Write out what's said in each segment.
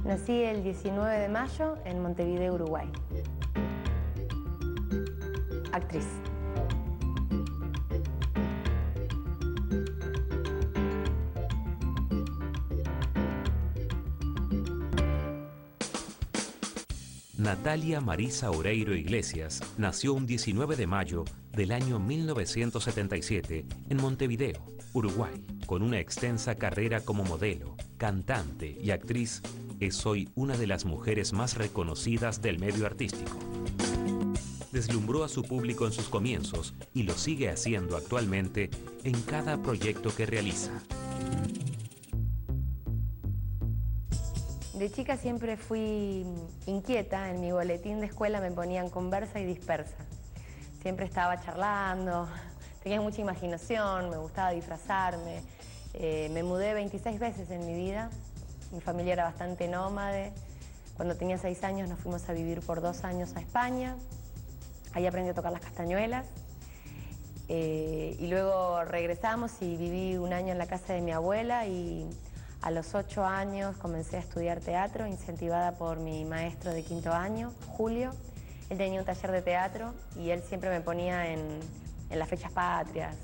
Nací el 19 de mayo en Montevideo, Uruguay. Actriz. Natalia Marisa Oreiro Iglesias nació un 19 de mayo del año 1977 en Montevideo, Uruguay. Con una extensa carrera como modelo, cantante y actriz, es hoy una de las mujeres más reconocidas del medio artístico. Deslumbró a su público en sus comienzos y lo sigue haciendo actualmente en cada proyecto que realiza. De chica siempre fui inquieta. En mi boletín de escuela me ponían conversa y dispersa. Siempre estaba charlando, tenía mucha imaginación, me gustaba disfrazarme. Me mudé 26 veces en mi vida. Mi familia era bastante nómade. Cuando tenía 6 años nos fuimos a vivir por 2 años a España. Ahí aprendí a tocar las castañuelas. Y luego regresamos y viví un año en la casa de mi abuela y a los 8 años comencé a estudiar teatro, incentivada por mi maestro de 5º año, Julio. Él tenía un taller de teatro y él siempre me ponía en las fechas patrias.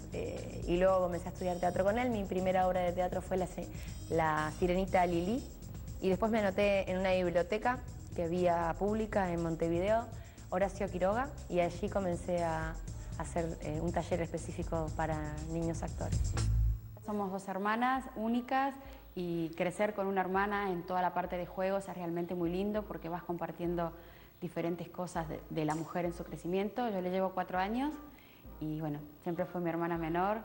Y luego comencé a estudiar teatro con él. Mi primera obra de teatro fue La Sirenita Lili. Y después me anoté en una biblioteca que había pública en Montevideo, Horacio Quiroga, y allí comencé a hacer un taller específico para niños actores. Somos 2 hermanas únicas y crecer con una hermana en toda la parte de juegos es realmente muy lindo porque vas compartiendo diferentes cosas de la mujer en su crecimiento. Yo le llevo 4 años y bueno, siempre fue mi hermana menor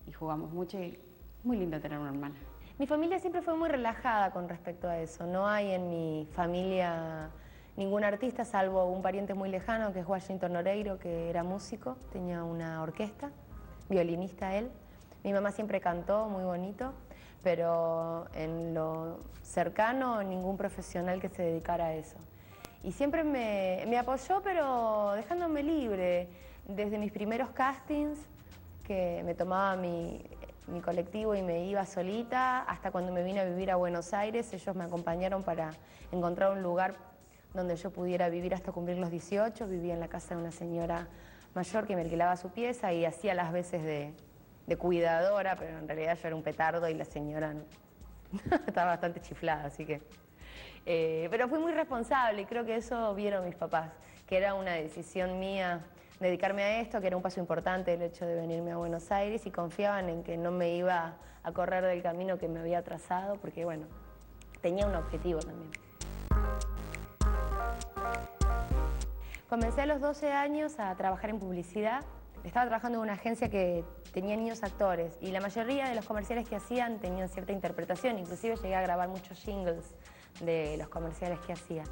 y jugamos mucho y muy lindo tener una hermana. Mi familia siempre fue muy relajada con respecto a eso. No hay en mi familia ningún artista, salvo un pariente muy lejano que es Washington Oreiro, que era músico, tenía una orquesta, violinista él. Mi mamá siempre cantó muy bonito, pero en lo cercano ningún profesional que se dedicara a eso. Y siempre me apoyó, pero dejándome libre. Desde mis primeros castings, que me tomaba mi colectivo y me iba solita, hasta cuando me vine a vivir a Buenos Aires, ellos me acompañaron para encontrar un lugar donde yo pudiera vivir hasta cumplir los 18. Vivía en la casa de una señora mayor que me alquilaba su pieza y hacía las veces de cuidadora, pero en realidad yo era un petardo y la señora estaba bastante chiflada, así que... pero fui muy responsable y creo que eso vieron mis papás, que era una decisión mía dedicarme a esto, que era un paso importante el hecho de venirme a Buenos Aires, y confiaban en que no me iba a correr del camino que me había trazado, porque bueno, tenía un objetivo también. Comencé a los 12 años a trabajar en publicidad. Estaba trabajando en una agencia que tenía niños actores y la mayoría de los comerciales que hacían tenían cierta interpretación. Inclusive llegué a grabar muchos jingles de los comerciales que hacía.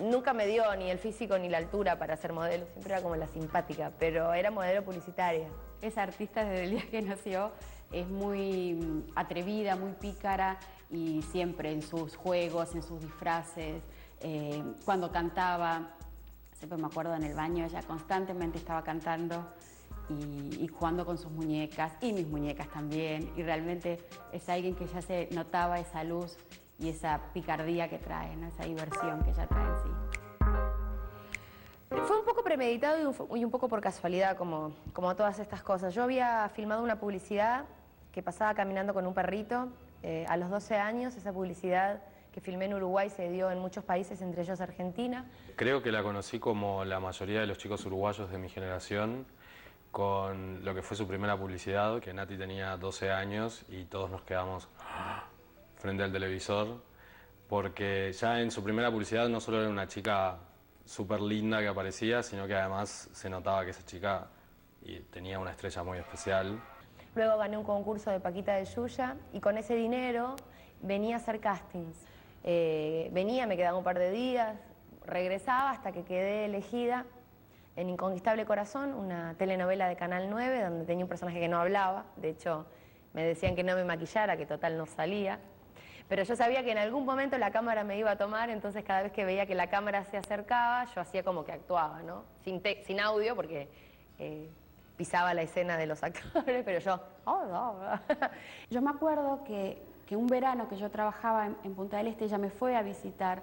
Nunca me dio ni el físico ni la altura para ser modelo, siempre era como la simpática, pero era modelo publicitaria. Esa artista desde el día que nació es muy atrevida, muy pícara y siempre en sus juegos, en sus disfraces, cuando cantaba, siempre me acuerdo en el baño, ella constantemente estaba cantando y jugando con sus muñecas y mis muñecas también, y realmente es alguien que ya se notaba esa luz y esa picardía que trae, ¿no? Esa diversión que ella trae en sí. Fue un poco premeditado y un poco por casualidad, como todas estas cosas. Yo había filmado una publicidad que pasaba caminando con un perrito. A los 12 años, esa publicidad que filmé en Uruguay se dio en muchos países, entre ellos Argentina. Creo que la conocí como la mayoría de los chicos uruguayos de mi generación, con lo que fue su primera publicidad, que Nati tenía 12 años y todos nos quedamos frente al televisor, porque ya en su primera publicidad no solo era una chica súper linda que aparecía, sino que además se notaba que esa chica tenía una estrella muy especial. Luego gané un concurso de Paquita de Yuya y con ese dinero venía a hacer castings. Venía, me quedaba un par de días, regresaba hasta que quedé elegida en Inconquistable Corazón, una telenovela de Canal 9, donde tenía un personaje que no hablaba. De hecho, me decían que no me maquillara, que total no salía. Pero yo sabía que en algún momento la cámara me iba a tomar, entonces cada vez que veía que la cámara se acercaba, yo hacía como que actuaba, ¿no? Sin audio, porque pisaba la escena de los actores, pero yo... Yo me acuerdo que que un verano que yo trabajaba en Punta del Este, ella me fue a visitar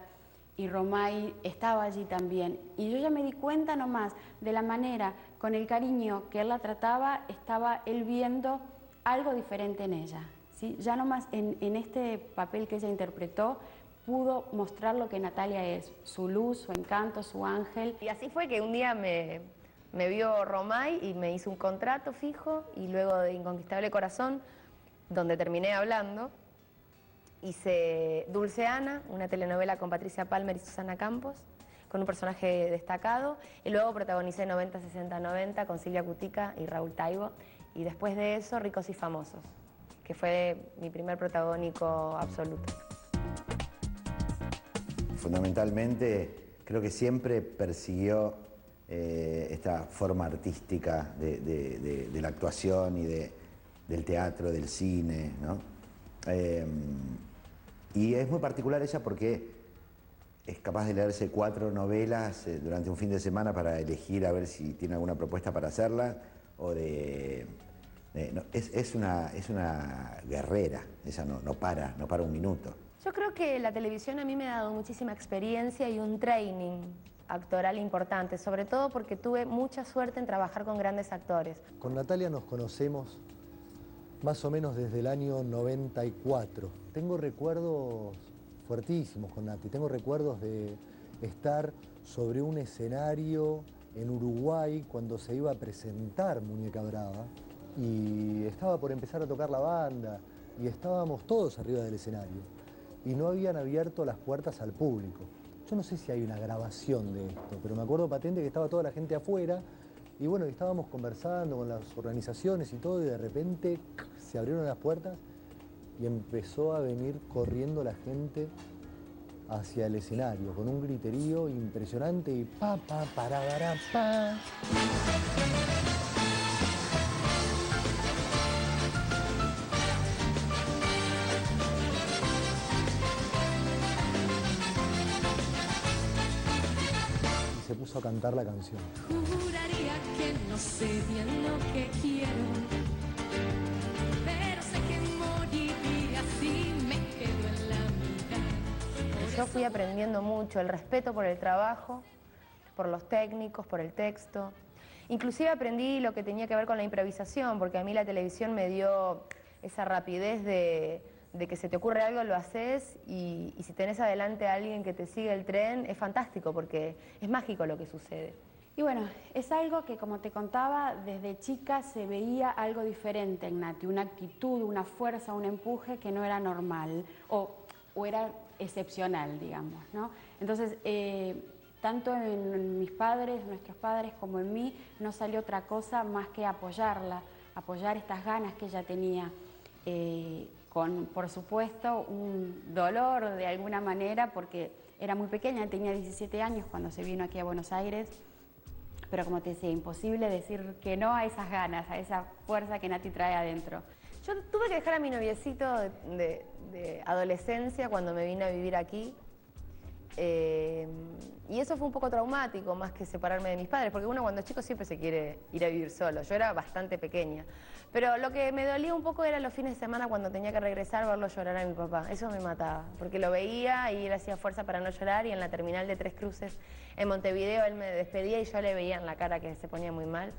y Romay estaba allí también. Y yo ya me di cuenta nomás de la manera, con el cariño que él la trataba, estaba él viendo algo diferente en ella, ¿sí? Ya nomás en este papel que ella interpretó, pudo mostrar lo que Natalia es, su luz, su encanto, su ángel. Y así fue que un día me vio Romay y me hizo un contrato fijo, y luego de Inconquistable Corazón, donde terminé hablando, hice Dulce Ana, una telenovela con Patricia Palmer y Susana Campos, con un personaje destacado, y luego protagonicé 90, 60, 90 con Silvia Cutica y Raúl Taibo, y después de eso Ricos y Famosos, que fue mi primer protagónico absoluto. Fundamentalmente, creo que siempre persiguió esta forma artística de la actuación y del teatro, del cine, ¿no? Y es muy particular ella porque es capaz de leerse 4 novelas durante un fin de semana para elegir a ver si tiene alguna propuesta para hacerla, o no, es una guerrera, ella no para un minuto. Yo creo que la televisión a mí me ha dado muchísima experiencia y un training actoral importante, sobre todo porque tuve mucha suerte en trabajar con grandes actores. Con Natalia nos conocemos más o menos desde el año 94. Tengo recuerdos fuertísimos con Nati, tengo recuerdos de estar sobre un escenario en Uruguay cuando se iba a presentar Muñeca Brava y estaba por empezar a tocar la banda y estábamos todos arriba del escenario y no habían abierto las puertas al público. Yo no sé si hay una grabación de esto, pero me acuerdo patente que estaba toda la gente afuera y bueno, estábamos conversando con las organizaciones y todo, y de repente se abrieron las puertas y empezó a venir corriendo la gente hacia el escenario con un griterío impresionante y pa, pa, para, pa. Se puso a cantar la canción. Juraría que no sé bien lo que quiero, pero sé que moriría si me quedo en la mitad. Yo fui aprendiendo mucho el respeto por el trabajo, por los técnicos, por el texto. Inclusive aprendí lo que tenía que ver con la improvisación, porque a mí la televisión me dio esa rapidez de que se te ocurre algo, lo haces, y si tenés adelante a alguien que te sigue el tren, es fantástico porque es mágico lo que sucede. Y bueno, es algo que, como te contaba, desde chica se veía algo diferente en Nati, una actitud, una fuerza, un empuje que no era normal o era excepcional, digamos, ¿no? Entonces, tanto en mis padres, nuestros padres, como en mí, no salió otra cosa más que apoyarla, apoyar estas ganas que ella tenía, con, por supuesto, un dolor de alguna manera, porque era muy pequeña, tenía 17 años cuando se vino aquí a Buenos Aires, pero como te decía, imposible decir que no a esas ganas, a esa fuerza que Nati trae adentro. Yo tuve que dejar a mi noviecito de adolescencia cuando me vine a vivir aquí, y eso fue un poco traumático, más que separarme de mis padres, porque uno cuando es chico siempre se quiere ir a vivir solo. Yo era bastante pequeña, pero lo que me dolía un poco era los fines de semana cuando tenía que regresar, verlo llorar a mi papá. Eso me mataba, porque lo veía y él hacía fuerza para no llorar, y en la terminal de Tres Cruces en Montevideo él me despedía y yo le veía en la cara que se ponía muy mal.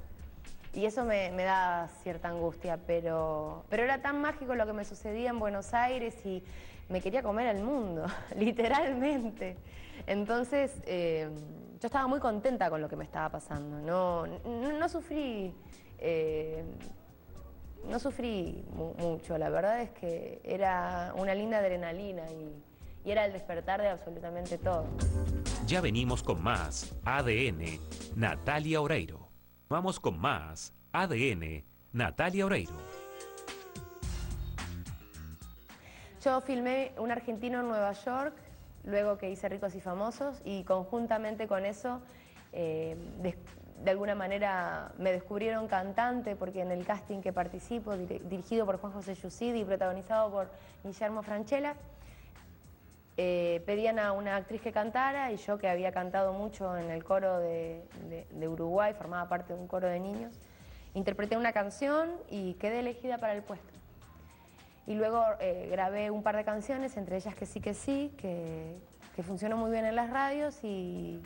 Y eso me da cierta angustia, pero era tan mágico lo que me sucedía en Buenos Aires y me quería comer el mundo, literalmente. Entonces, yo estaba muy contenta con lo que me estaba pasando. No sufrí, mucho. La verdad es que era una linda adrenalina y era el despertar de absolutamente todo. Ya venimos con más ADN, Natalia Oreiro. Vamos con más ADN, Natalia Oreiro. Yo filmé Un argentino en Nueva York, luego que hice Ricos y Famosos, y conjuntamente con eso, de alguna manera me descubrieron cantante, porque en el casting que participo, dirigido por Juan José Giussidi y protagonizado por Guillermo Francella, pedían a una actriz que cantara, y yo, que había cantado mucho en el coro de Uruguay, formaba parte de un coro de niños, interpreté una canción y quedé elegida para el puesto. Y luego grabé un par de canciones, entre ellas Que sí, que funcionó muy bien en las radios y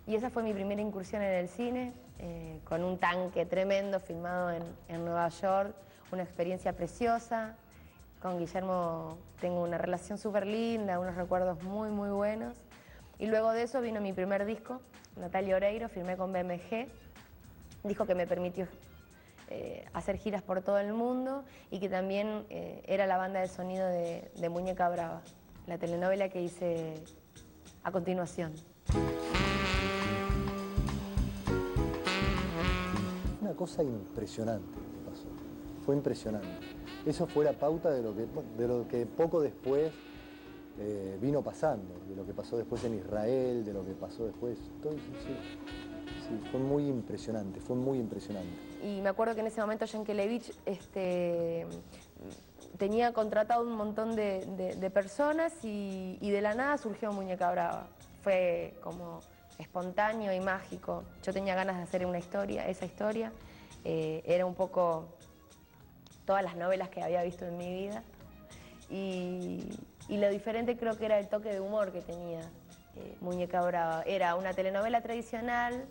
esa fue mi primera incursión en el cine, con un tanque tremendo filmado en Nueva York, una experiencia preciosa. Con Guillermo tengo una relación súper linda, unos recuerdos muy, muy buenos. Y luego de eso vino mi primer disco, Natalia Oreiro, firmé con BMG, disco que me permitió hacer giras por todo el mundo y que también era la banda de sonido de Muñeca Brava, la telenovela que hice a continuación. Una cosa impresionante que pasó, fue impresionante. Eso fue la pauta de lo que poco después vino pasando, de lo que pasó después en Israel, de lo que pasó después. Todo eso, sí, fue muy impresionante, fue muy impresionante. Y me acuerdo que en ese momento Yankelevich tenía contratado un montón de personas y de la nada surgió Muñeca Brava. Fue como espontáneo y mágico. Yo tenía ganas de hacer una historia, esa historia. Era un poco todas las novelas que había visto en mi vida. Y lo diferente creo que era el toque de humor que tenía Muñeca Brava. Era una telenovela tradicional,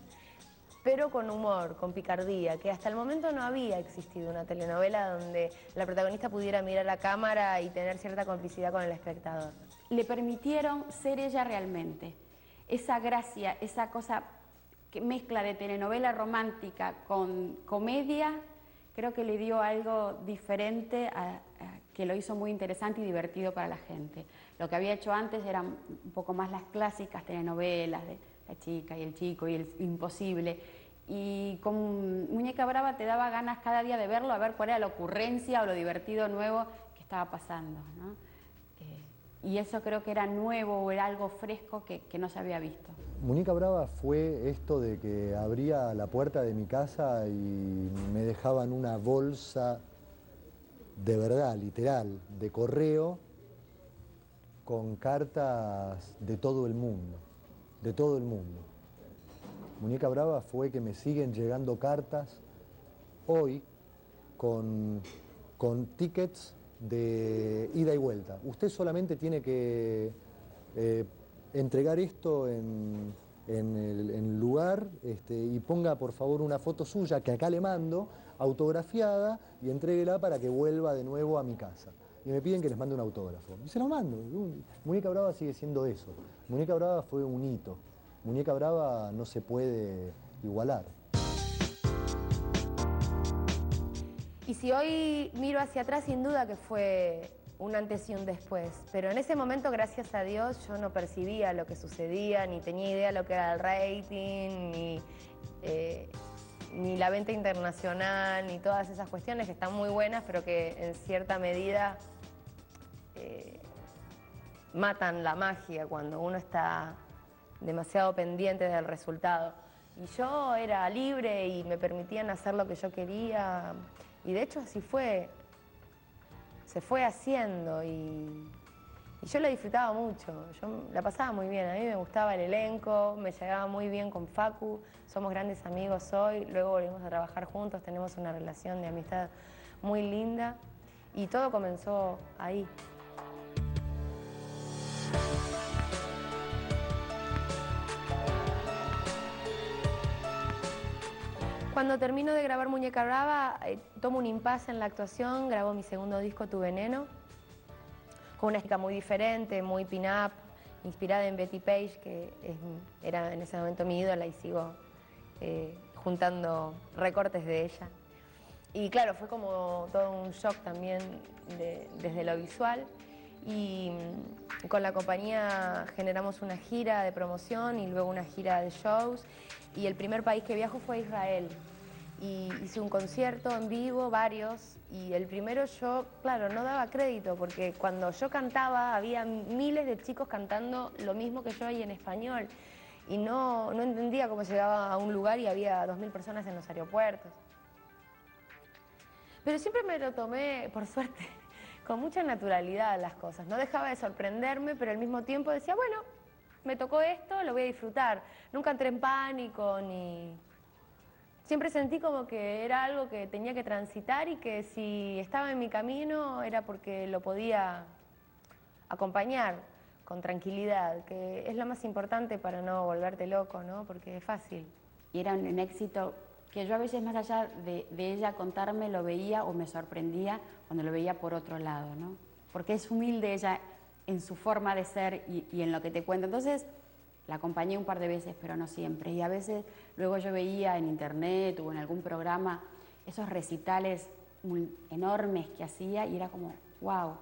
pero con humor, con picardía, que hasta el momento no había existido una telenovela donde la protagonista pudiera mirar a la cámara y tener cierta complicidad con el espectador. Le permitieron ser ella realmente. Esa gracia, esa cosa que mezcla de telenovela romántica con comedia, creo que le dio algo diferente que lo hizo muy interesante y divertido para la gente. Lo que había hecho antes eran un poco más las clásicas telenovelas de la chica y el chico y el imposible. Y con Muñeca Brava te daba ganas cada día de verlo, a ver cuál era la ocurrencia o lo divertido nuevo que estaba pasando, ¿no? Y eso creo que era nuevo o era algo fresco que no se había visto. Muñeca Brava fue esto de que abría la puerta de mi casa y me dejaban una bolsa de verdad, literal, de correo con cartas de todo el mundo, de todo el mundo. Muñeca Brava fue que me siguen llegando cartas hoy con tickets de ida y vuelta. Usted solamente tiene que entregar esto en el lugar y ponga por favor una foto suya que acá le mando, autografiada, y entréguela para que vuelva de nuevo a mi casa. Y me piden que les mande un autógrafo. Y se lo mando. Muñeca Brava sigue siendo eso. Muñeca Brava fue un hito. Muñeca Brava no se puede igualar. Y si hoy miro hacia atrás, sin duda que fue un antes y un después. Pero en ese momento, gracias a Dios, yo no percibía lo que sucedía, ni tenía idea de lo que era el rating, ni la venta internacional, ni todas esas cuestiones que están muy buenas, pero que en cierta medida matan la magia cuando uno está demasiado pendiente del resultado. Y yo era libre y me permitían hacer lo que yo quería. Y de hecho así fue, se fue haciendo y yo lo disfrutaba mucho, yo la pasaba muy bien, a mí me gustaba el elenco, me llevaba muy bien con Facu, somos grandes amigos hoy, luego volvimos a trabajar juntos, tenemos una relación de amistad muy linda y todo comenzó ahí. Cuando termino de grabar Muñeca Brava, tomo un impasse en la actuación, grabo mi segundo disco, Tu Veneno, con una chica muy diferente, muy pin-up, inspirada en Betty Page, que era en ese momento mi ídola y sigo juntando recortes de ella. Y claro, fue como todo un shock también desde lo visual. Y con la compañía generamos una gira de promoción y luego una gira de shows. Y el primer país que viajo fue Israel. Y hice un concierto en vivo, varios, y el primero yo, claro, no daba crédito, porque cuando yo cantaba había miles de chicos cantando lo mismo que yo ahí en español. Y no entendía cómo llegaba a un lugar y había 2000 personas en los aeropuertos. Pero siempre me lo tomé, por suerte, con mucha naturalidad las cosas. No dejaba de sorprenderme, pero al mismo tiempo decía, bueno, me tocó esto, lo voy a disfrutar. Nunca entré en pánico Siempre sentí como que era algo que tenía que transitar y que si estaba en mi camino era porque lo podía acompañar con tranquilidad, que es lo más importante para no volverte loco, ¿no? Porque es fácil. Y era un éxito que yo a veces, más allá de ella contarme, lo veía o me sorprendía cuando lo veía por otro lado, ¿no? Porque es humilde ella en su forma de ser y en lo que te cuenta. Entonces, la acompañé un par de veces, pero no siempre. Y a veces luego yo veía en internet o en algún programa esos recitales enormes que hacía y era como, wow.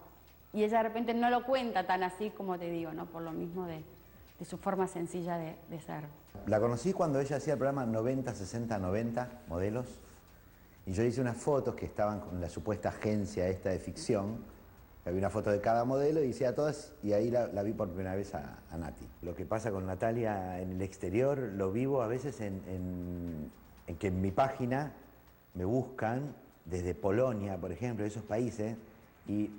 Y ella de repente no lo cuenta tan así como te digo, ¿no? Por lo mismo de su forma sencilla de ser. La conocí cuando ella hacía el programa 90, 60, 90, modelos. Y yo hice unas fotos que estaban con la supuesta agencia esta de ficción. Había una foto de cada modelo y hice a todas y ahí la vi por primera vez a Nati. Lo que pasa con Natalia en el exterior lo vivo a veces en que en mi página me buscan desde Polonia, por ejemplo, de esos países, y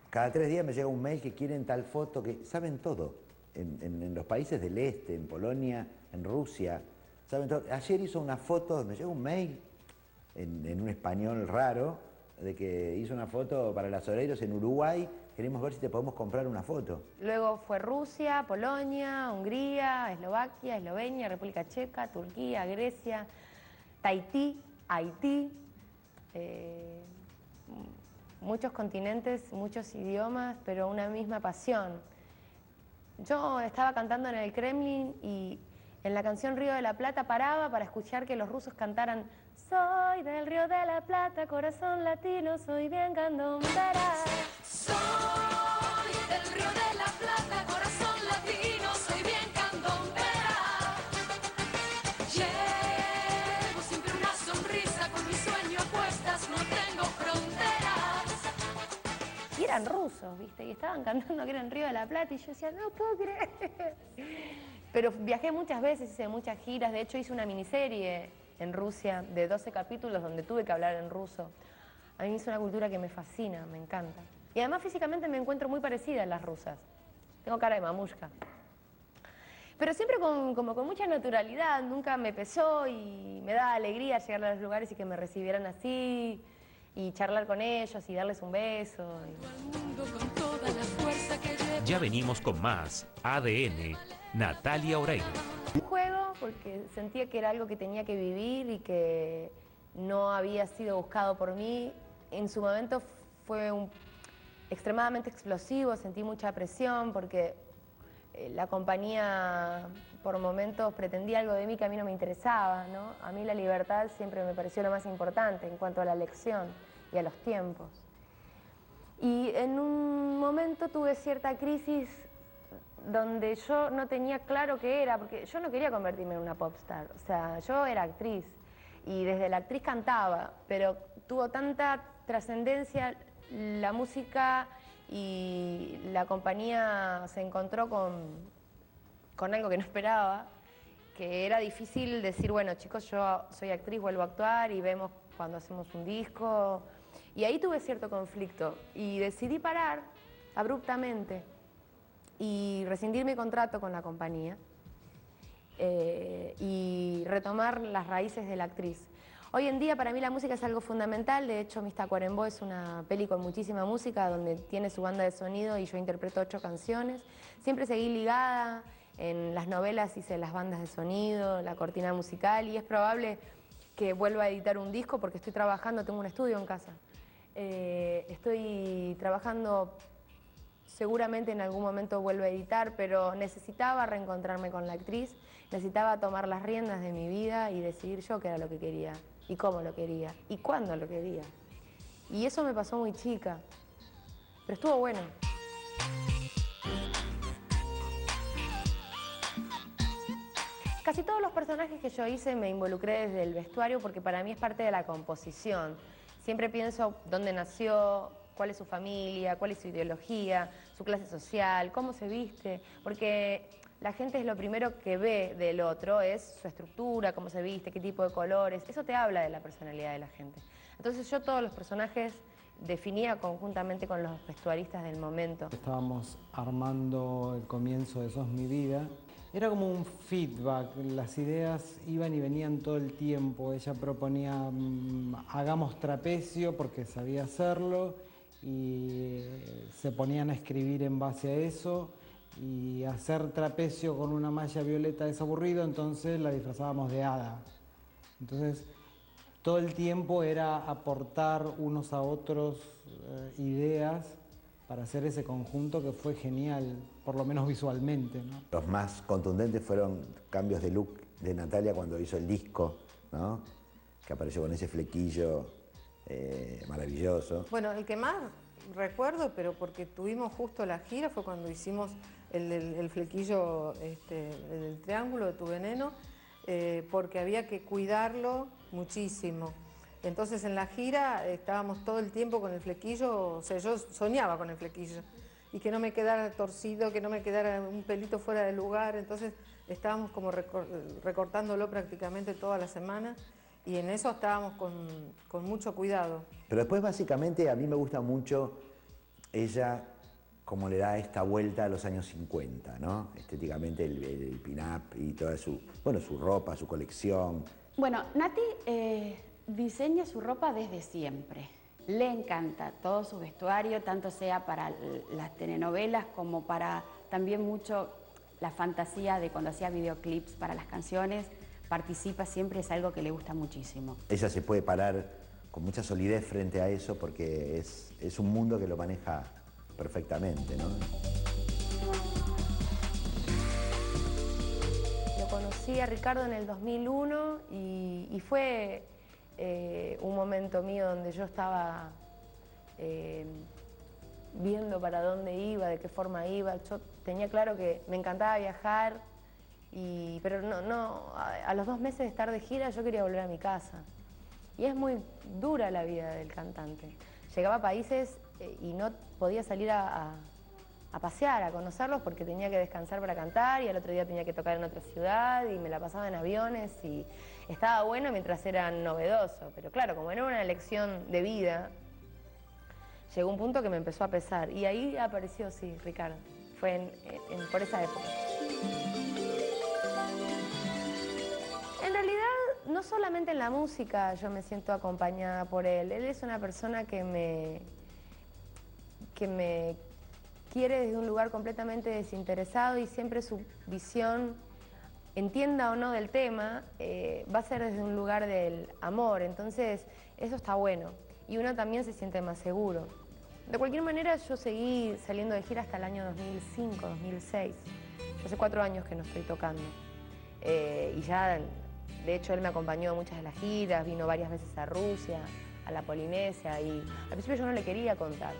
cada 3 días me llega un mail que quieren tal foto, que saben todo. En los países del este, en Polonia, en Rusia, saben todo. Ayer hizo una foto, me llegó un mail en un español raro, de que hizo una foto para las Oreiros en Uruguay, queremos ver si te podemos comprar una foto. Luego fue Rusia, Polonia, Hungría, Eslovaquia, Eslovenia, República Checa, Turquía, Grecia, Tahití, Haití, muchos continentes, muchos idiomas, pero una misma pasión. Yo estaba cantando en el Kremlin y en la canción Río de la Plata paraba para escuchar que los rusos cantaran soy del Río de la Plata, corazón latino, soy bien candombera. Soy del Río de la Plata, corazón latino, soy bien candombera. Llevo siempre una sonrisa, con mi sueño a cuestas, no tengo fronteras. Y eran rusos, ¿viste? Y estaban cantando que era en Río de la Plata y yo decía, no puedo creer. Pero viajé muchas veces, hice muchas giras, de hecho hice una miniserie en Rusia de 12 capítulos donde tuve que hablar en ruso. A mí es una cultura que me fascina, me encanta. Y además físicamente me encuentro muy parecida a las rusas. Tengo cara de mamushka. Pero siempre como con mucha naturalidad, nunca me pesó y me da alegría llegar a los lugares y que me recibieran así y charlar con ellos y darles un beso. Al mundo con toda la fuerza que llevo. Ya venimos con más ADN, Natalia Oreiro. Un juego porque sentía que era algo que tenía que vivir y que no había sido buscado por mí. En su momento fue extremadamente explosivo, sentí mucha presión porque la compañía por momentos pretendía algo de mí que a mí no me interesaba, ¿no? A mí la libertad siempre me pareció lo más importante en cuanto a la elección y a los tiempos. Y en un momento tuve cierta crisis donde yo no tenía claro qué era, porque yo no quería convertirme en una popstar, o sea, yo era actriz y desde la actriz cantaba, pero tuvo tanta trascendencia la música y la compañía se encontró con algo que no esperaba, que era difícil decir, bueno chicos, yo soy actriz, vuelvo a actuar y vemos cuando hacemos un disco, y ahí tuve cierto conflicto y decidí parar abruptamente y rescindir mi contrato con la compañía y retomar las raíces de la actriz. Hoy en día para mí la música es algo fundamental, de hecho Miss Tacuarembó es una peli con muchísima música donde tiene su banda de sonido y yo interpreto 8 canciones. Siempre seguí ligada, en las novelas hice las bandas de sonido, la cortina musical y es probable que vuelva a editar un disco porque estoy trabajando, tengo un estudio en casa. Estoy trabajando, seguramente en algún momento vuelvo a editar, pero necesitaba reencontrarme con la actriz, necesitaba tomar las riendas de mi vida y decidir yo qué era lo que quería, y cómo lo quería, y cuándo lo quería. Y eso me pasó muy chica, pero estuvo bueno. Casi todos los personajes que yo hice me involucré desde el vestuario porque para mí es parte de la composición. Siempre pienso dónde nació, cuál es su familia, cuál es su ideología, su clase social, cómo se viste, porque la gente es lo primero que ve del otro, es su estructura, cómo se viste, qué tipo de colores, eso te habla de la personalidad de la gente. Entonces yo todos los personajes definía conjuntamente con los vestuaristas del momento. Estábamos armando el comienzo de Sos mi vida Era como un feedback, las ideas iban y venían todo el tiempo. Ella proponía, hagamos trapecio porque sabía hacerlo, y se ponían a escribir en base a eso, y hacer trapecio con una malla violeta es aburrido, entonces la disfrazábamos de hada. Entonces, todo el tiempo era aportar unos a otros ideas para hacer ese conjunto que fue genial, por lo menos visualmente, ¿no? Los más contundentes fueron cambios de look de Natalia cuando hizo el disco, ¿no? Que apareció con ese flequillo maravilloso. Bueno, el que más recuerdo, pero porque tuvimos justo la gira, fue cuando hicimos el flequillo, el triángulo de Tu Veneno, porque había que cuidarlo muchísimo. Entonces en la gira estábamos todo el tiempo con el flequillo, o sea, yo soñaba con el flequillo, y que no me quedara torcido, que no me quedara un pelito fuera de lugar, entonces estábamos como recortándolo prácticamente toda la semana, y en eso estábamos con mucho cuidado. Pero después básicamente a mí me gusta mucho ella como le da esta vuelta a los años 50, ¿no? Estéticamente el pin-up y toda su ropa, su colección. Bueno, Nati diseña su ropa desde siempre. Le encanta todo su vestuario, tanto sea para las telenovelas como para también mucho la fantasía de cuando hacía videoclips para las canciones. Participa siempre, es algo que le gusta muchísimo. Ella se puede parar con mucha solidez frente a eso porque es un mundo que lo maneja perfectamente, ¿no? Lo conocí a Ricardo en el 2001 y fue un momento mío donde yo estaba viendo para dónde iba, de qué forma iba. Yo tenía claro que me encantaba viajar, pero a los 2 meses de estar de gira yo quería volver a mi casa. Y es muy dura la vida del cantante. Llegaba a países y no podía salir a pasear, a conocerlos porque tenía que descansar para cantar y al otro día tenía que tocar en otra ciudad y me la pasaba en aviones y estaba bueno mientras era novedoso. Pero claro, como era una elección de vida, llegó un punto que me empezó a pesar y ahí apareció, sí, Ricardo. Fue por esa época. En realidad, no solamente en la música yo me siento acompañada por él. Él es una persona que me quiere desde un lugar completamente desinteresado y siempre su visión, entienda o no del tema, va a ser desde un lugar del amor. Entonces, eso está bueno. Y uno también se siente más seguro. De cualquier manera, yo seguí saliendo de gira hasta el año 2005, 2006. Yo hace 4 años que no estoy tocando. Y ya... De hecho, él me acompañó a muchas de las giras, vino varias veces a Rusia, a la Polinesia, y al principio yo no le quería contar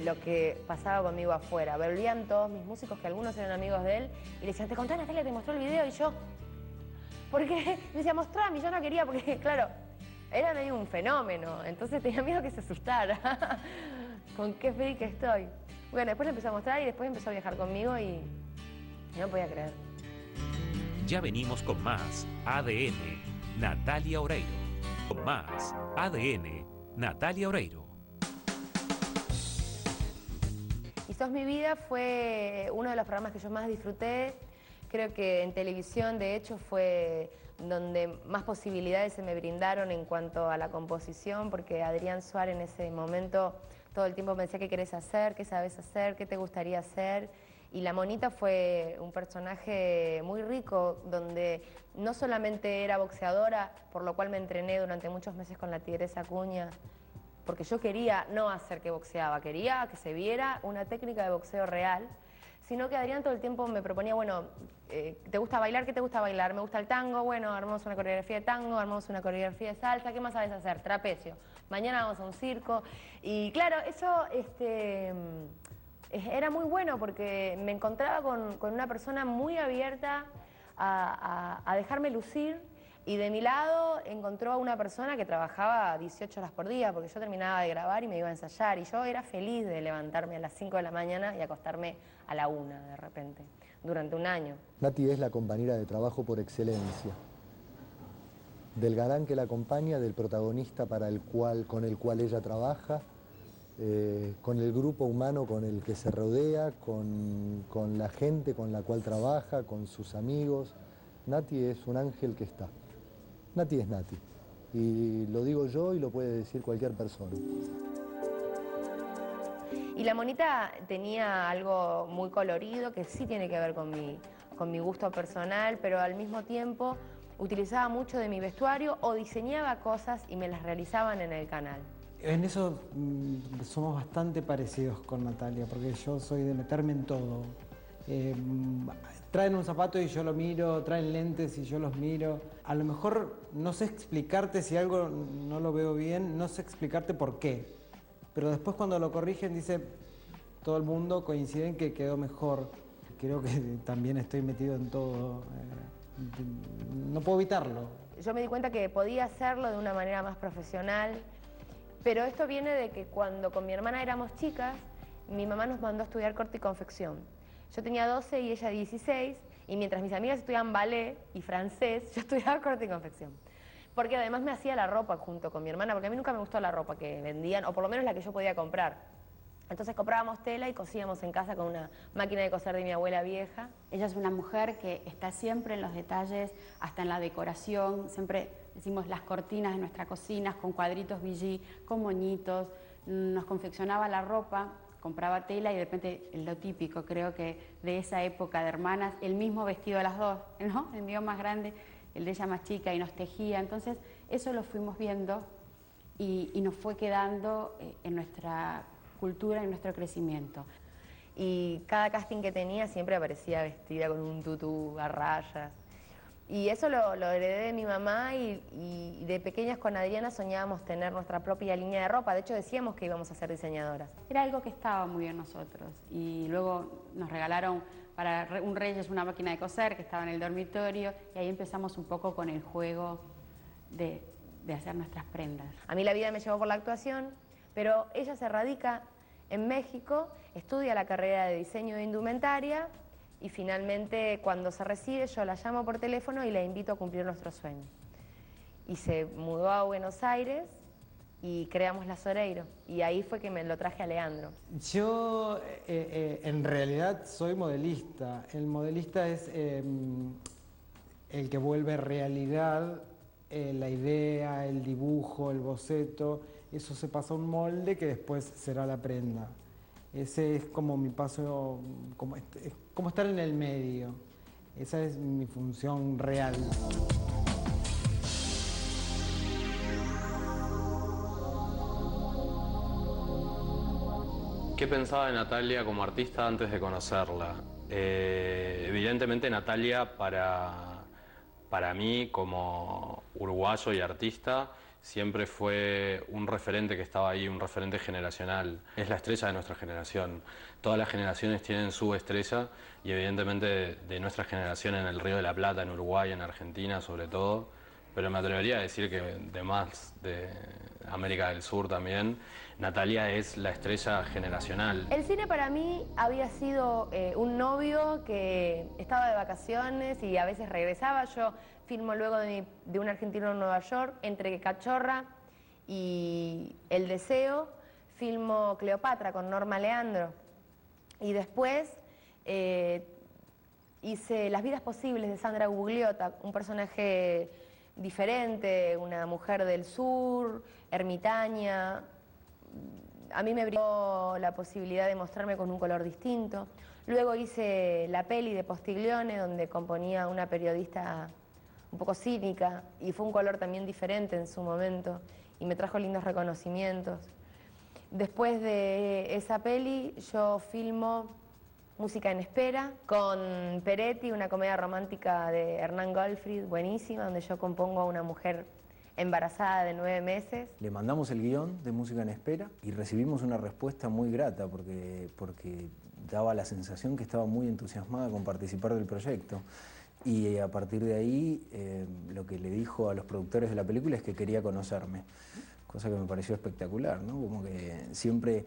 lo que pasaba conmigo afuera. Volvían todos mis músicos, que algunos eran amigos de él, y le decían, ¿te contó Natalia, te mostró el video? Y yo, ¿por qué? Me decía, mostrame, yo no quería, porque claro, era medio un fenómeno, entonces tenía miedo que se asustara. ¿Con qué freak que estoy? Bueno, después le empezó a mostrar y después empezó a viajar conmigo y no podía creer. Ya venimos con más ADN, Natalia Oreiro. Con más ADN, Natalia Oreiro. Y Sos mi vida fue uno de los programas que yo más disfruté. Creo que en televisión, de hecho, fue donde más posibilidades se me brindaron en cuanto a la composición, porque Adrián Suárez en ese momento todo el tiempo me decía qué querés hacer, qué sabes hacer, qué te gustaría hacer. Y La Monita fue un personaje muy rico, donde no solamente era boxeadora, por lo cual me entrené durante muchos meses con la Tigresa Acuña, porque yo quería no hacer que boxeaba, quería que se viera una técnica de boxeo real, sino que Adrián todo el tiempo me proponía, bueno, ¿te gusta bailar? ¿Qué te gusta bailar? Me gusta el tango, bueno, armamos una coreografía de tango, armamos una coreografía de salsa, ¿qué más sabes hacer? Trapecio. Mañana vamos a un circo. Y claro, eso... era muy bueno porque me encontraba con una persona muy abierta a dejarme lucir y de mi lado encontró a una persona que trabajaba 18 horas por día porque yo terminaba de grabar y me iba a ensayar y yo era feliz de levantarme a las 5 de la mañana y acostarme a la 1 de repente, durante un año. Nati es la compañera de trabajo por excelencia. Del galán que la acompaña, del protagonista con el cual ella trabaja, con el grupo humano con el que se rodea, con la gente con la cual trabaja, con sus amigos. Nati es un ángel que está. Nati es Nati. Y lo digo yo y lo puede decir cualquier persona. Y la monita tenía algo muy colorido que sí tiene que ver con mi gusto personal, pero al mismo tiempo utilizaba mucho de mi vestuario o diseñaba cosas y me las realizaban en el canal. En eso somos bastante parecidos con Natalia, porque yo soy de meterme en todo. Traen un zapato y yo lo miro, traen lentes y yo los miro. A lo mejor no sé explicarte si algo no lo veo bien, no sé explicarte por qué. Pero después cuando lo corrigen dice, todo el mundo coincide en que quedó mejor. Creo que también estoy metido en todo. No puedo evitarlo. Yo me di cuenta que podía hacerlo de una manera más profesional, pero esto viene de que cuando con mi hermana éramos chicas, mi mamá nos mandó a estudiar corte y confección. Yo tenía 12 y ella 16, y mientras mis amigas estudiaban ballet y francés, yo estudiaba corte y confección. Porque además me hacía la ropa junto con mi hermana, porque a mí nunca me gustó la ropa que vendían, o por lo menos la que yo podía comprar. Entonces comprábamos tela y cosíamos en casa con una máquina de coser de mi abuela vieja. Ella es una mujer que está siempre en los detalles, hasta en la decoración. Siempre decimos las cortinas de nuestra cocina con cuadritos Vigí, con moñitos. Nos confeccionaba la ropa, compraba tela y de repente lo típico, creo que de esa época de hermanas, el mismo vestido de las dos, ¿no? El mío más grande, el de ella más chica, y nos tejía. Entonces eso lo fuimos viendo y nos fue quedando en nuestra cultura y nuestro crecimiento. Y cada casting que tenía siempre aparecía vestida con un tutú a rayas. Y eso lo heredé de mi mamá y de pequeñas con Adriana soñábamos tener nuestra propia línea de ropa. De hecho decíamos que íbamos a ser diseñadoras. Era algo que estaba muy en nosotros. Y luego nos regalaron para un Reyes una máquina de coser que estaba en el dormitorio y ahí empezamos un poco con el juego de hacer nuestras prendas. A mí la vida me llevó por la actuación, pero ella se radica en México, estudia la carrera de diseño de indumentaria y finalmente cuando se recibe yo la llamo por teléfono y la invito a cumplir nuestro sueño. Y se mudó a Buenos Aires y creamos La Soreiro y ahí fue que me lo traje a Leandro. Yo en realidad soy modelista. El modelista es el que vuelve realidad la idea, el dibujo, el boceto. Eso se pasa a un molde que después será la prenda. Ese es como mi paso, es como estar en el medio. Esa es mi función real. ¿Qué pensaba de Natalia como artista antes de conocerla? Evidentemente Natalia para mí como uruguayo y artista siempre fue un referente que estaba ahí, un referente generacional. Es la estrella de nuestra generación. Todas las generaciones tienen su estrella y evidentemente de nuestra generación en el Río de la Plata, en Uruguay, en Argentina sobre todo, pero me atrevería a decir que de más de América del Sur también, Natalia es la estrella generacional. El cine para mí había sido un novio que estaba de vacaciones y a veces regresaba. Yo filmo luego de un argentino en Nueva York, entre Cachorra y El Deseo, filmo Cleopatra con Norma Leandro. Y después hice Las vidas posibles de Sandra Gugliotta, un personaje diferente, una mujer del sur, ermitaña. A mí me brindó la posibilidad de mostrarme con un color distinto. Luego hice la peli de Postiglione, donde componía una periodista un poco cínica, y fue un color también diferente en su momento, y me trajo lindos reconocimientos. Después de esa peli, yo filmo Música en Espera, con Peretti, una comedia romántica de Hernán Goldfried, buenísima, donde yo compongo a una mujer embarazada de 9 meses. Le mandamos el guión de Música en Espera y recibimos una respuesta muy grata porque daba la sensación que estaba muy entusiasmada con participar del proyecto. Y a partir de ahí lo que le dijo a los productores de la película es que quería conocerme, cosa que me pareció espectacular, ¿no? Como que siempre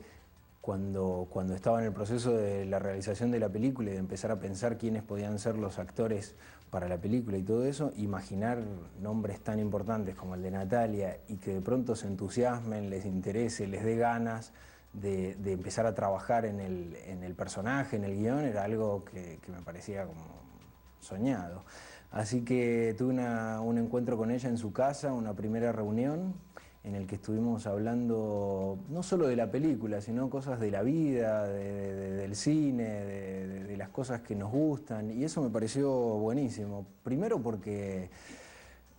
cuando estaba en el proceso de la realización de la película y de empezar a pensar quiénes podían ser los actores para la película y todo eso, imaginar nombres tan importantes como el de Natalia y que de pronto se entusiasmen, les interese, les dé ganas de empezar a trabajar en el personaje, en el guión, era algo que me parecía como soñado. Así que tuve un encuentro con ella en su casa, una primera reunión en el que estuvimos hablando no solo de la película, sino cosas de la vida, del cine, de las cosas que nos gustan, y eso me pareció buenísimo. Primero porque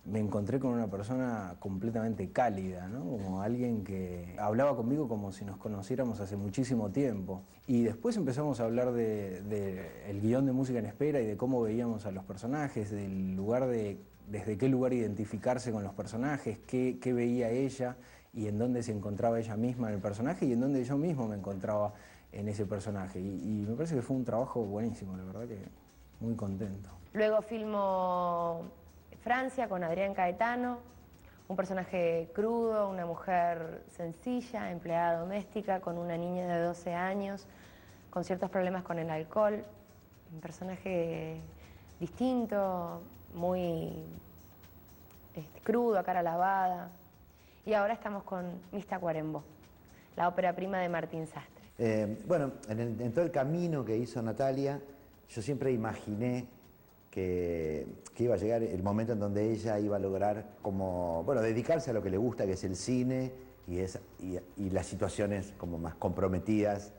me encontré con una persona completamente cálida, ¿no? Como alguien que hablaba conmigo como si nos conociéramos hace muchísimo tiempo. Y después empezamos a hablar del guión de Música en Espera y de cómo veíamos a los personajes, del lugar desde qué lugar identificarse con los personajes, qué veía ella y en dónde se encontraba ella misma en el personaje y en dónde yo mismo me encontraba en ese personaje. Y me parece que fue un trabajo buenísimo, la verdad que muy contento. Luego filmo Francia con Adrián Caetano, un personaje crudo, una mujer sencilla, empleada doméstica, con una niña de 12 años, con ciertos problemas con el alcohol, un personaje distinto, muy crudo, a cara lavada. Y ahora estamos con Mis Tacuarembó, la ópera prima de Martín Sastre. Bueno, en todo el camino que hizo Natalia, yo siempre imaginé que iba a llegar el momento en donde ella iba a lograr como, bueno, dedicarse a lo que le gusta, que es el cine y las situaciones como más comprometidas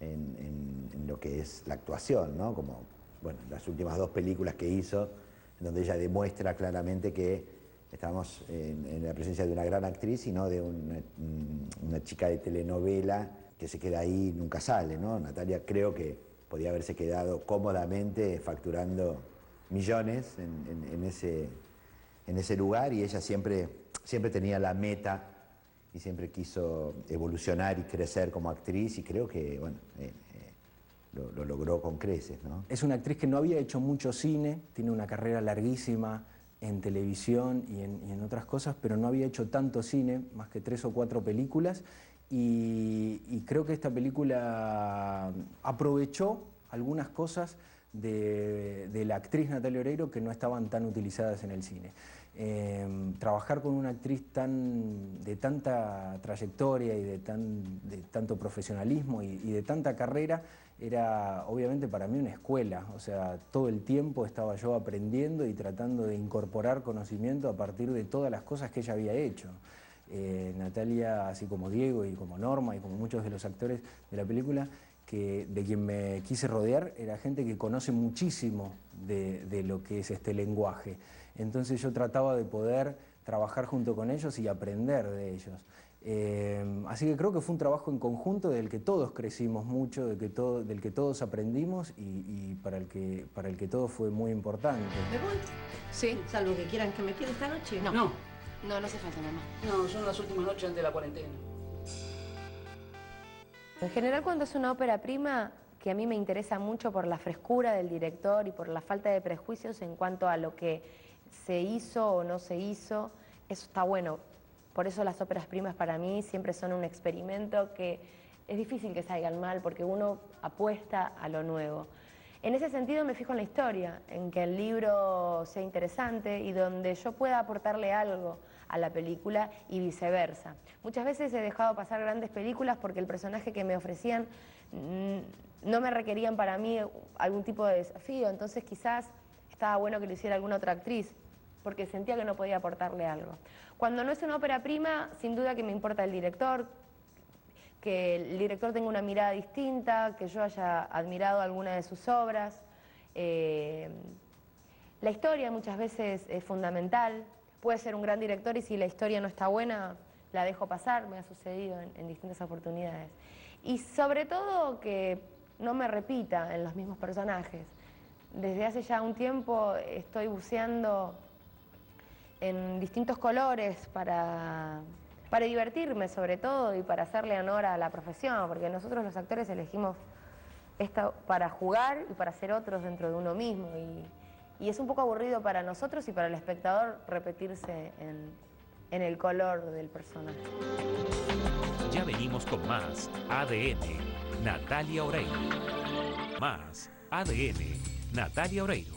en lo que es la actuación, ¿no? Como, bueno, las últimas 2 películas que hizo, en donde ella demuestra claramente que estamos en la presencia de una gran actriz y no de una chica de telenovela que se queda ahí y nunca sale, ¿no? Natalia creo que podía haberse quedado cómodamente facturando millones en ese lugar, y ella siempre tenía la meta y siempre quiso evolucionar y crecer como actriz, y creo que, bueno, lo logró con creces, ¿no? Es una actriz que no había hecho mucho cine, tiene una carrera larguísima en televisión y en otras cosas, pero no había hecho tanto cine, más que 3 o 4 películas, y creo que esta película aprovechó algunas cosas de la actriz Natalia Oreiro que no estaban tan utilizadas en el cine. Trabajar con una actriz de tanta trayectoria y de tanto profesionalismo y de tanta carrera era obviamente para mí una escuela, o sea, todo el tiempo estaba yo aprendiendo y tratando de incorporar conocimiento a partir de todas las cosas que ella había hecho. Natalia, así como Diego y como Norma y como muchos de los actores de la película, de quien me quise rodear, era gente que conoce muchísimo de lo que es este lenguaje. Entonces yo trataba de poder trabajar junto con ellos y aprender de ellos. Así que creo que fue un trabajo en conjunto del que todos crecimos mucho, del que todos aprendimos y para el que todo fue muy importante. ¿Me voy? Sí. Salvo que quieran que me quede esta noche. No. No hace falta, mamá. No, son las últimas noches antes de la cuarentena. En general, cuando es una ópera prima, que a mí me interesa mucho por la frescura del director y por la falta de prejuicios en cuanto a lo que se hizo o no se hizo, eso está bueno. Por eso las óperas primas para mí siempre son un experimento que es difícil que salgan mal porque uno apuesta a lo nuevo. En ese sentido me fijo en la historia, en que el libro sea interesante y donde yo pueda aportarle algo a la película y viceversa. Muchas veces he dejado pasar grandes películas porque el personaje que me ofrecían no me requerían para mí algún tipo de desafío, entonces quizás estaba bueno que lo hiciera alguna otra actriz, porque sentía que no podía aportarle algo. Cuando no es una ópera prima, sin duda que me importa el director, que el director tenga una mirada distinta, que yo haya admirado alguna de sus obras. La historia muchas veces es fundamental, puede ser un gran director y si la historia no está buena, la dejo pasar, me ha sucedido en distintas oportunidades. Y sobre todo que no me repita en los mismos personajes. Desde hace ya un tiempo estoy buceando en distintos colores para divertirme sobre todo y para hacerle honor a la profesión, porque nosotros los actores elegimos esto para jugar y para ser otros dentro de uno mismo y es un poco aburrido para nosotros y para el espectador repetirse en el color del personaje. Ya venimos con más ADN, Natalia Oreiro. Más ADN, Natalia Oreiro.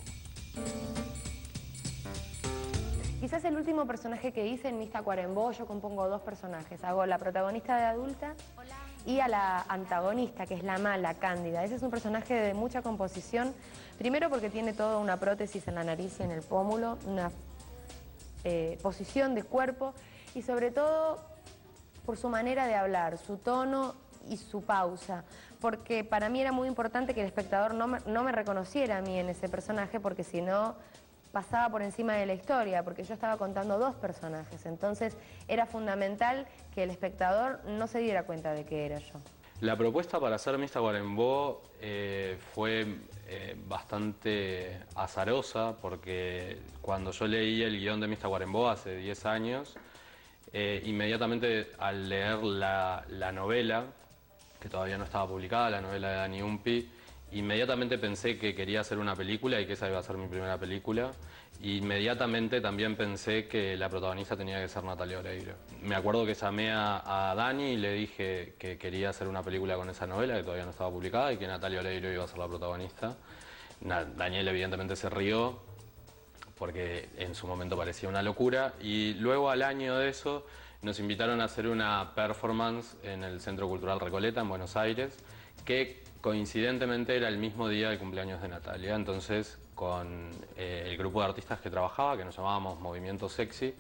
Quizás el último personaje que hice en Mis Tacuarembó, yo compongo 2 personajes. Hago la protagonista de adulta y a la antagonista, que es la mala, Cándida. Ese es un personaje de mucha composición, primero porque tiene toda una prótesis en la nariz y en el pómulo, una posición de cuerpo, y sobre todo por su manera de hablar, su tono y su pausa, porque para mí era muy importante que el espectador no me reconociera a mí en ese personaje, porque si no pasaba por encima de la historia, porque yo estaba contando dos personajes, entonces era fundamental que el espectador no se diera cuenta de que era yo. La propuesta para hacer Miss Tacuarembó fue bastante azarosa, porque cuando yo leí el guión de Miss Tacuarembó hace 10 años, inmediatamente al leer la novela, que todavía no estaba publicada, la novela de Dani Umpi, inmediatamente pensé que quería hacer una película y que esa iba a ser mi primera película. Inmediatamente también pensé que la protagonista tenía que ser Natalia Oreiro. Me acuerdo que llamé a Dani y le dije que quería hacer una película con esa novela, que todavía no estaba publicada, y que Natalia Oreiro iba a ser la protagonista. Daniel evidentemente se rió, porque en su momento parecía una locura, y luego al año de eso nos invitaron a hacer una performance en el Centro Cultural Recoleta, en Buenos Aires, que coincidentemente era el mismo día del cumpleaños de Natalia. Entonces, con el grupo de artistas que trabajaba, que nos llamábamos Movimiento Sexy,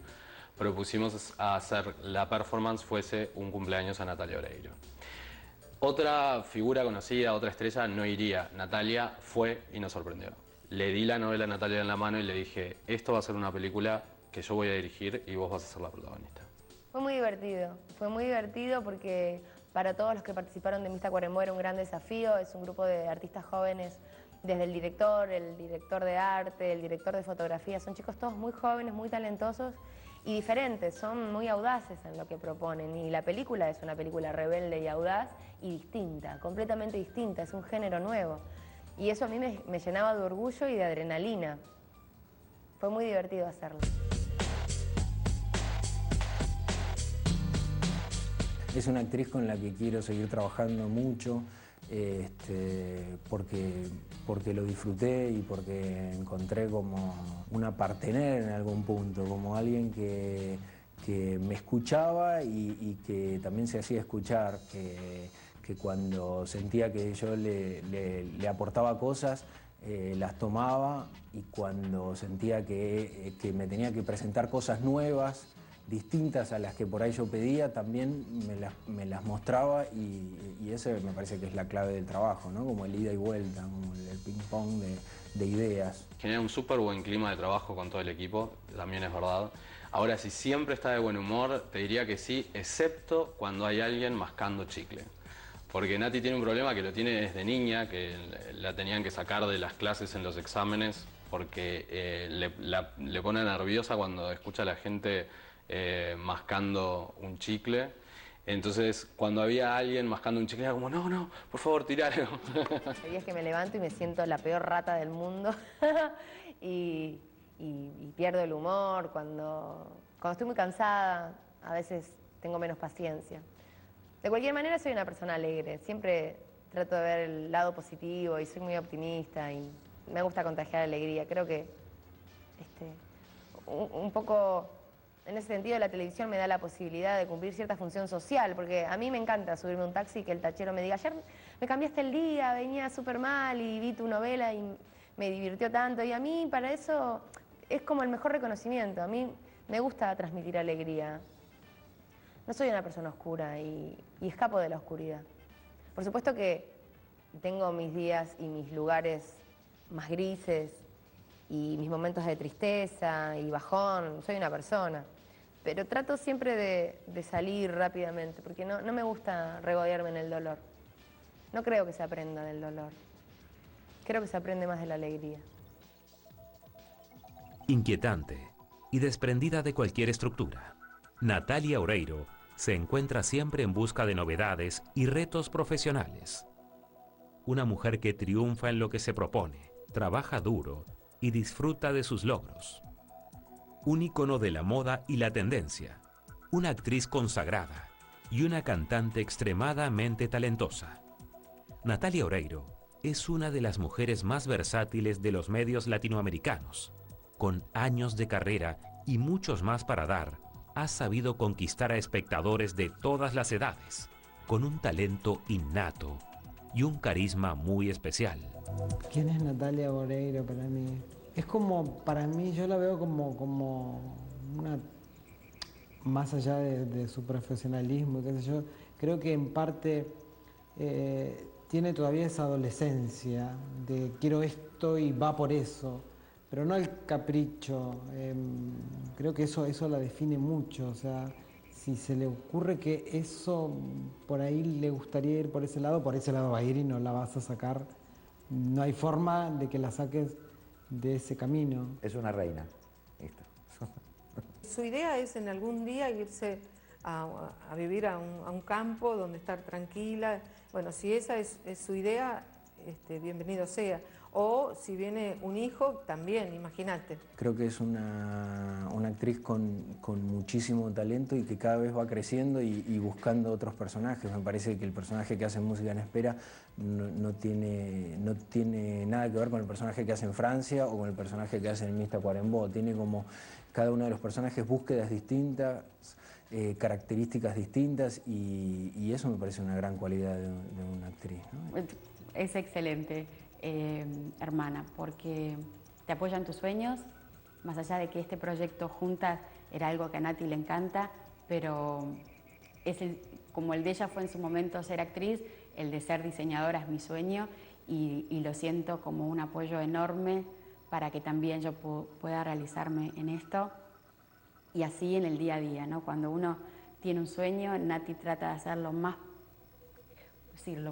propusimos a hacer la performance fuese un cumpleaños a Natalia Oreiro. Otra figura conocida, otra estrella, no iría. Natalia fue y nos sorprendió. Le di la novela a Natalia en la mano y le dije, esto va a ser una película que yo voy a dirigir y vos vas a ser la protagonista. Fue muy divertido porque para todos los que participaron de Miss Tacuarembó era un gran desafío. Es un grupo de artistas jóvenes, desde el director de arte, el director de fotografía. Son chicos todos muy jóvenes, muy talentosos y diferentes, son muy audaces en lo que proponen. Y la película es una película rebelde y audaz y distinta, completamente distinta, es un género nuevo. Y eso a mí me llenaba de orgullo y de adrenalina. Fue muy divertido hacerlo. Es una actriz con la que quiero seguir trabajando mucho, porque lo disfruté y porque encontré como una partener en algún punto, como alguien que me escuchaba y que también se hacía escuchar, que cuando sentía que yo le aportaba cosas, las tomaba, y cuando sentía que me tenía que presentar cosas nuevas, distintas a las que por ahí yo pedía, también me las mostraba, y eso me parece que es la clave del trabajo, ¿no? Como el ida y vuelta, como el ping-pong de ideas. Genera un súper buen clima de trabajo con todo el equipo, también es verdad. Ahora, si siempre está de buen humor, te diría que sí, excepto cuando hay alguien mascando chicle. Porque Nati tiene un problema que lo tiene desde niña, que la tenían que sacar de las clases en los exámenes, porque le pone nerviosa cuando escucha a la gente mascando un chicle. Entonces, cuando había alguien mascando un chicle, era como, no, por favor, tiralo. Hay días que me levanto y me siento la peor rata del mundo y pierdo el humor. Cuando estoy muy cansada, a veces tengo menos paciencia. De cualquier manera, soy una persona alegre. Siempre trato de ver el lado positivo y soy muy optimista y me gusta contagiar alegría. Creo que un poco en ese sentido la televisión me da la posibilidad de cumplir cierta función social, porque a mí me encanta subirme a un taxi y que el tachero me diga, ayer me cambiaste el día, venía súper mal y vi tu novela y me divirtió tanto. Y a mí para eso es como el mejor reconocimiento. A mí me gusta transmitir alegría. No soy una persona oscura y escapo de la oscuridad. Por supuesto que tengo mis días y mis lugares más grises y mis momentos de tristeza y bajón. Soy una persona. Pero trato siempre de salir rápidamente, porque no me gusta regodearme en el dolor. No creo que se aprenda del dolor. Creo que se aprende más de la alegría. Inquietante y desprendida de cualquier estructura, Natalia Oreiro se encuentra siempre en busca de novedades y retos profesionales. Una mujer que triunfa en lo que se propone, trabaja duro y disfruta de sus logros. Un ícono de la moda y la tendencia, una actriz consagrada y una cantante extremadamente talentosa. Natalia Oreiro es una de las mujeres más versátiles de los medios latinoamericanos. Con años de carrera y muchos más para dar, ha sabido conquistar a espectadores de todas las edades, con un talento innato y un carisma muy especial. ¿Quién es Natalia Oreiro para mí? Es como, para mí, yo la veo como una, más allá de su profesionalismo, qué sé yo, creo que en parte tiene todavía esa adolescencia de quiero esto y va por eso, pero no el capricho. Creo que eso la define mucho, o sea, si se le ocurre que eso por ahí le gustaría ir por ese lado va a ir y no la vas a sacar. No hay forma de que la saques de ese camino. Es una reina. Listo. Su idea es en algún día irse a vivir a un campo donde estar tranquila. Bueno, si esa es su idea, bienvenido sea. O si viene un hijo, también, imagínate. Creo que es una actriz con muchísimo talento y que cada vez va creciendo y buscando otros personajes. Me parece que el personaje que hace en Música en Espera no tiene nada que ver con el personaje que hace en Francia o con el personaje que hace en Mista Cuarembó. Tiene como cada uno de los personajes búsquedas distintas, características distintas y eso me parece una gran cualidad de una actriz, ¿no? Es excelente. Hermana, porque te apoya en tus sueños, más allá de que este proyecto juntas era algo que a Nati le encanta, pero como el de ella fue en su momento ser actriz, el de ser diseñadora es mi sueño y lo siento como un apoyo enorme para que también yo pueda realizarme en esto y así en el día a día, ¿no? Cuando uno tiene un sueño, Nati trata de hacer lo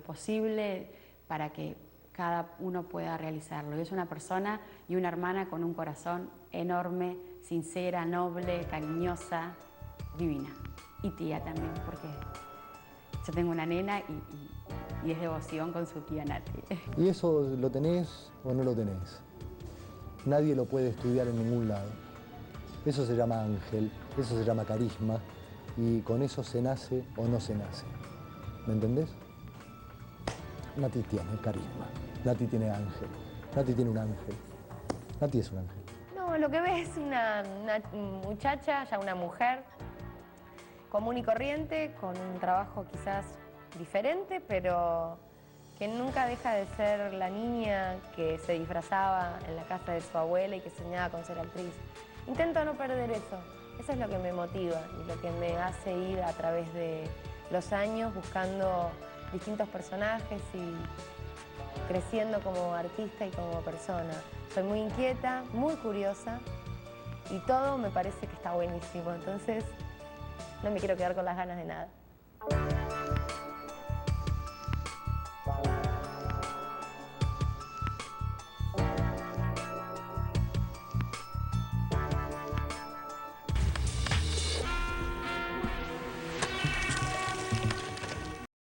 posible para que cada uno pueda realizarlo. Y es una persona y una hermana con un corazón enorme, sincera, noble, cariñosa, divina. Y tía también, porque yo tengo una nena y es devoción con su tía Nati. ¿Y eso lo tenés o no lo tenés? Nadie lo puede estudiar en ningún lado. Eso se llama ángel, eso se llama carisma, y con eso se nace o no se nace. ¿Me entendés? Nati tiene carisma. Nati tiene ángel. Nati tiene un ángel. Nati es un ángel. No, lo que ves es una muchacha, ya una mujer, común y corriente, con un trabajo quizás diferente, pero que nunca deja de ser la niña que se disfrazaba en la casa de su abuela y que soñaba con ser actriz. Intento no perder eso. Eso es lo que me motiva y lo que me hace ir a través de los años buscando distintos personajes y creciendo como artista y como persona. Soy muy inquieta, muy curiosa y todo me parece que está buenísimo, entonces no me quiero quedar con las ganas de nada.